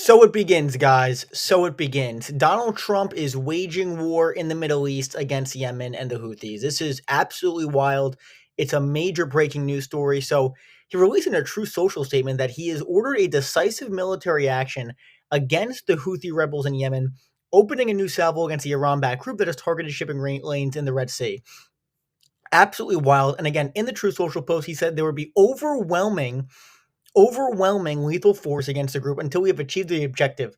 So it begins, guys. So it begins. Donald Trump is waging war in the Middle East against Yemen and the Houthis. This is absolutely wild. It's a major breaking news story. So he released in a true social statement that he has ordered a decisive military action against the Houthi rebels in Yemen, opening a new salvo against the Iran-backed group that has targeted shipping lanes in the Red Sea. Absolutely wild. And again, in the true social post, he said there would be overwhelming lethal force against the group until we have achieved the objective.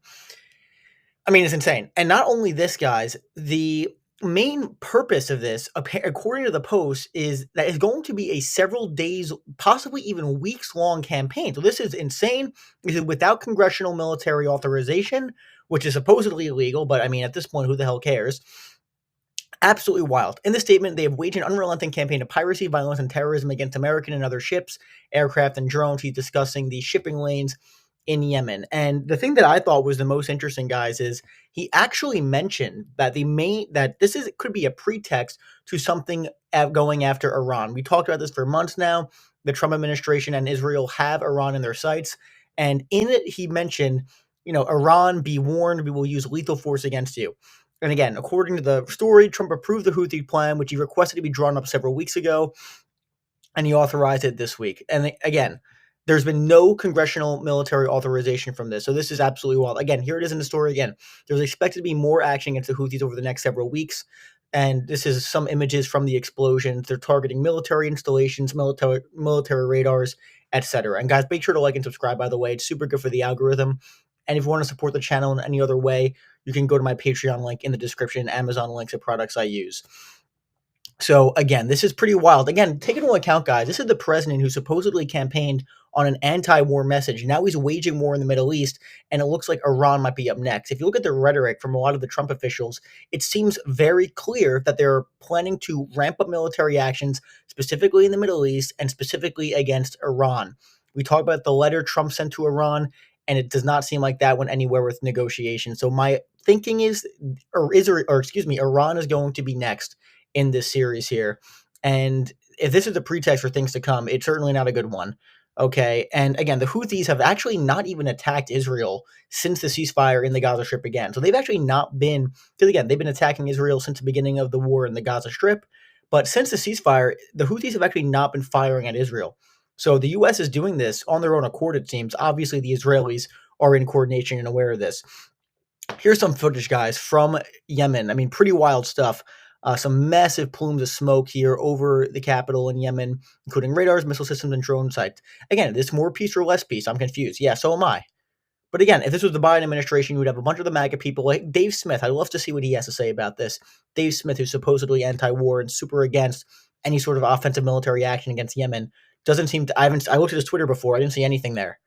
I mean, it's insane. And not only this, guys, the main purpose of this, according to the post, is that it's going to be a several days, possibly even weeks long campaign. So this is insane. This is without congressional military authorization, which is supposedly illegal. But I mean, at this point, who the hell cares? Absolutely wild. In the statement, they have waged an unrelenting campaign of piracy, violence, and terrorism against American and other ships, aircraft, and drones. He's discussing the shipping lanes in Yemen. And the thing that I thought was the most interesting, guys, is he actually mentioned that this is could be a pretext to something going after Iran. We talked about this for months now. The Trump administration and Israel have Iran in their sights, and in it he mentioned, Iran, be warned, we will use lethal force against you. And again, according to the story, Trump approved the Houthi plan, which he requested to be drawn up several weeks ago, and he authorized it this week. And again, there's been no congressional military authorization from this. So this is absolutely wild. Again, here it is in the story again. There's expected to be more action against the Houthis over the next several weeks. And this is some images from the explosions. They're targeting military installations, military radars, etc. And guys, make sure to like and subscribe, by the way. It's super good for the algorithm. And if you want to support the channel in any other way, you can go to my Patreon link in the description, Amazon links of products I use. So again, this is pretty wild. Again, take into account, guys, this is the president who supposedly campaigned on an anti-war message. Now he's waging war in the Middle East, and it looks like Iran might be up next. If you look at the rhetoric from a lot of the Trump officials, it seems very clear that they're planning to ramp up military actions, specifically in the Middle East and specifically against Iran. We talked about the letter Trump sent to Iran, and it does not seem like that went anywhere with negotiations. So my thinking is, Iran is going to be next in this series here. And if this is a pretext for things to come, it's certainly not a good one. Okay. And again, the Houthis have actually not even attacked Israel since the ceasefire in the Gaza Strip began. So they've actually not been, because again, they've been attacking Israel since the beginning of the war in the Gaza Strip. But since the ceasefire, the Houthis have actually not been firing at Israel. So the U.S. is doing this on their own accord, it seems. Obviously, the Israelis are in coordination and aware of this. Here's some footage, guys, from Yemen. I mean, pretty wild stuff. Some massive plumes of smoke here over the capital in Yemen, including radars, missile systems, and drone sites. Again, is this more peace or less peace? I'm confused. Yeah, so am I. But again, if this was the Biden administration, you would have a bunch of the MAGA people like Dave Smith. I'd love to see what he has to say about this. Dave Smith, who's supposedly anti-war and super against any sort of offensive military action against Yemen, doesn't seem to. I looked at his Twitter before. I didn't see anything there.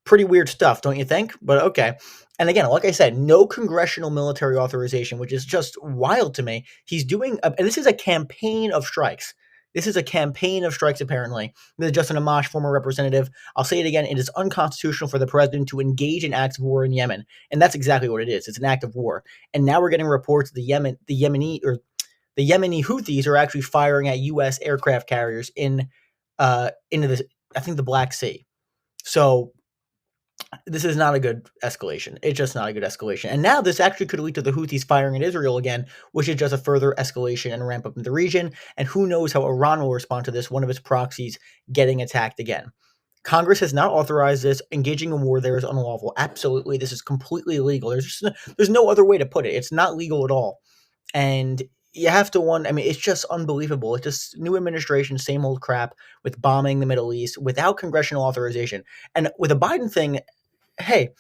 Pretty weird stuff, don't you think? But okay. And again, like I said, no congressional military authorization, which is just wild to me. He's doing, and this is a campaign of strikes. This is a campaign of strikes, apparently. This is Justin Amash, former representative. I'll say it again. It is unconstitutional for the president to engage in acts of war in Yemen. And that's exactly what it is. It's an act of war. And now we're getting reports the Yemeni Houthis are actually firing at U.S. aircraft carriers into the, I think, the Black Sea. So this is not a good escalation. It's just not a good escalation. And now this actually could lead to the Houthis firing at Israel again, which is just a further escalation and ramp up in the region. And who knows how Iran will respond to this, one of its proxies getting attacked again. Congress has not authorized this. Engaging in war there is unlawful. Absolutely. This is completely illegal. There's no other way to put it. It's not legal at all. And you have to wonder, I mean, it's just unbelievable. It's just new administration, same old crap with bombing the Middle East without congressional authorization. And with a Biden thing, hey,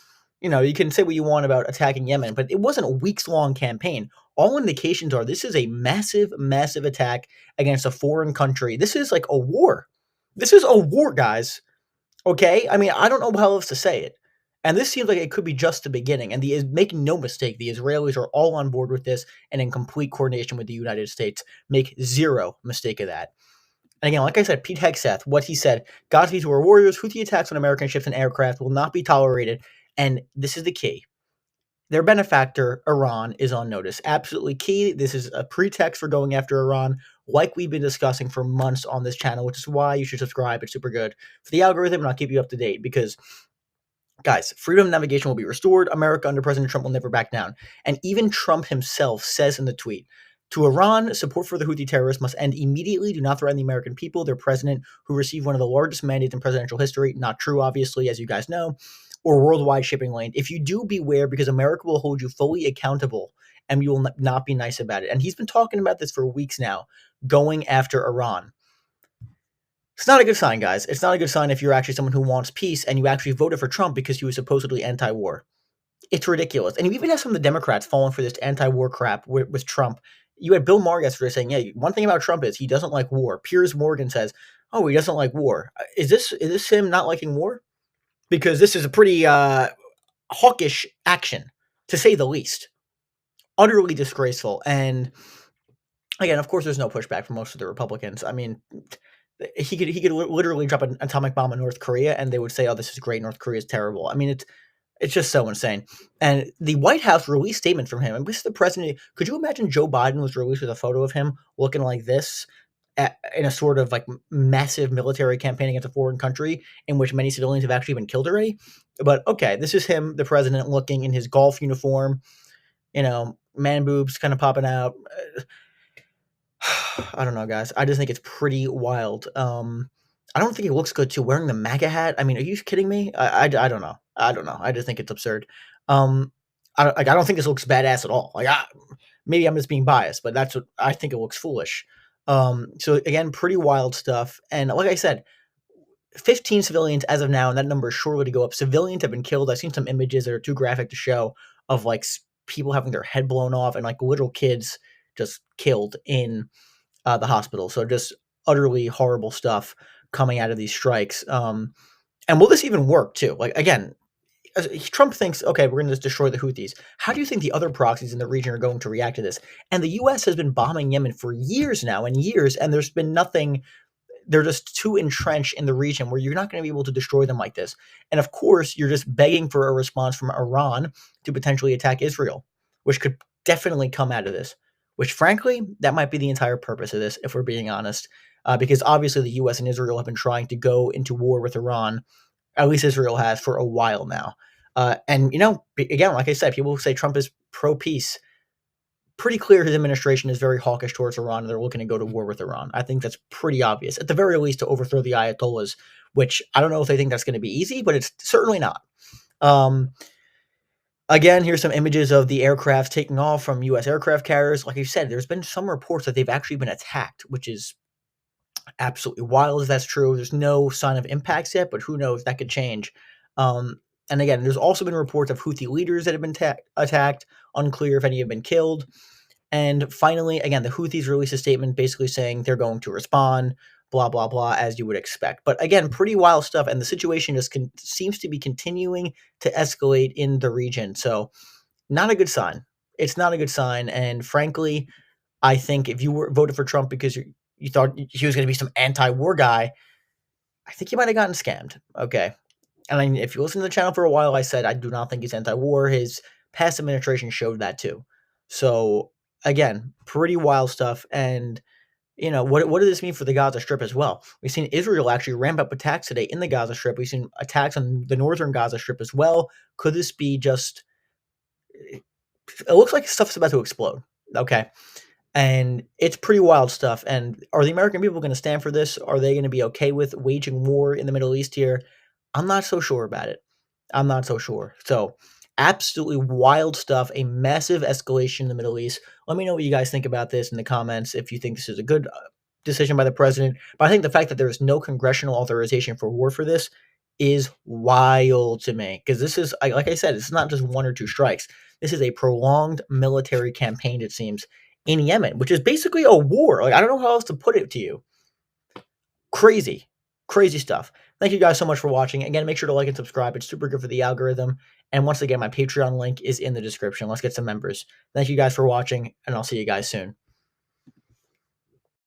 you can say what you want about attacking Yemen, but it wasn't a weeks-long campaign. All indications are this is a massive, massive attack against a foreign country. This is like a war. This is a war, guys. Okay? I mean, I don't know how else to say it. And this seems like it could be just the beginning. And make no mistake, the Israelis are all on board with this and in complete coordination with the United States. Make zero mistake of that. And again, like I said, Pete Hegseth, what he said, Godspeed to our warriors, Houthi attacks on American ships and aircraft will not be tolerated. And this is the key. Their benefactor, Iran, is on notice. Absolutely key. This is a pretext for going after Iran, like we've been discussing for months on this channel, which is why you should subscribe. It's super good for the algorithm, and I'll keep you up to date because Guys, freedom of navigation will be restored. America under President Trump will never back down. And even Trump himself says in the tweet, to Iran, support for the Houthi terrorists must end immediately. Do not threaten the American people, their president, who received one of the largest mandates in presidential history. Not true, obviously, as you guys know, or worldwide shipping lane. If you do, beware, because America will hold you fully accountable and you will not be nice about it. And he's been talking about this for weeks now, going after Iran. It's not a good sign, guys. It's not a good sign if you're actually someone who wants peace and you actually voted for Trump because he was supposedly anti-war. It's ridiculous. And you even have some of the Democrats falling for this anti-war crap with Trump. You had Bill Maher yesterday saying, yeah, one thing about Trump is he doesn't like war. Piers Morgan says, oh, he doesn't like war. Is this him not liking war? Because this is a pretty hawkish action, to say the least. Utterly disgraceful. And again, of course, there's no pushback from most of the Republicans. I mean, he could literally drop an atomic bomb on North Korea, and they would say, "Oh, this is great. North Korea is terrible." I mean, it's just so insane. And the White House released statement from him. And this is the president. Could you imagine Joe Biden was released with a photo of him looking like this in a sort of like massive military campaign against a foreign country in which many civilians have actually been killed already? But okay, this is him, the president, looking in his golf uniform. Man boobs kind of popping out. I don't know, guys. I just think it's pretty wild. I don't think it looks good too. Wearing the MAGA hat. I mean, are you kidding me? I don't know. I don't know. I just think it's absurd. I don't think this looks badass at all. Maybe I'm just being biased, but that's what I think. It looks foolish. So again, pretty wild stuff. And like I said, 15 civilians as of now, and that number is surely to go up. Civilians have been killed. I've seen some images that are too graphic to show of like people having their head blown off and like little kids just killed in the hospital. So just utterly horrible stuff coming out of these strikes. And will this even work too? Like again, Trump thinks, okay, we're going to destroy the Houthis. How do you think the other proxies in the region are going to react to this? And the U.S. has been bombing Yemen for years now and years, and there's been nothing. They're just too entrenched in the region where you're not going to be able to destroy them like this. And of course, you're just begging for a response from Iran to potentially attack Israel, which could definitely come out of this. Which, frankly, that might be the entire purpose of this, if we're being honest. Because obviously the U.S. and Israel have been trying to go into war with Iran. At least Israel has for a while now. And, again, like I said, people say Trump is pro-peace. Pretty clear his administration is very hawkish towards Iran, and they're looking to go to war with Iran. I think that's pretty obvious, at the very least, to overthrow the Ayatollahs, which I don't know if they think that's going to be easy, but it's certainly not. Again, here's some images of the aircraft taking off from U.S. aircraft carriers. Like I said, there's been some reports that they've actually been attacked, which is absolutely wild if that's true. There's no sign of impacts yet, but who knows? That could change. And again, there's also been reports of Houthi leaders that have been attacked. Unclear if any have been killed. And finally, again, the Houthis released a statement basically saying they're going to respond, blah, blah, blah, as you would expect. But again, pretty wild stuff. And the situation just seems to be continuing to escalate in the region. So not a good sign. It's not a good sign. And frankly, I think if you voted for Trump because you thought he was going to be some anti-war guy, I think you might have gotten scammed. Okay. And I mean, if you listen to the channel for a while, I said I do not think he's anti-war. His past administration showed that too. So again, pretty wild stuff. And what does this mean for the Gaza Strip as well? We've seen Israel actually ramp up attacks today in the Gaza Strip. We've seen attacks on the northern Gaza Strip as well. Could this be just? It looks like stuff's about to explode. Okay. And it's pretty wild stuff. And are the American people going to stand for this? Are they going to be okay with waging war in the Middle East here? I'm not so sure about it. I'm not so sure. So absolutely wild stuff, a massive escalation in the Middle East. Let me know what you guys think about this in the comments, if you think this is a good decision by the president. But I think the fact that there is no congressional authorization for war for this is wild to me. Because this is, like I said, it's not just one or two strikes. This is a prolonged military campaign, it seems, in Yemen, which is basically a war. Like, I don't know how else to put it to you. Crazy stuff. Thank you guys so much for watching. Again, make sure to like and subscribe. It's super good for the algorithm. And once again, my Patreon link is in the description. Let's get some members. Thank you guys for watching, and I'll see you guys soon.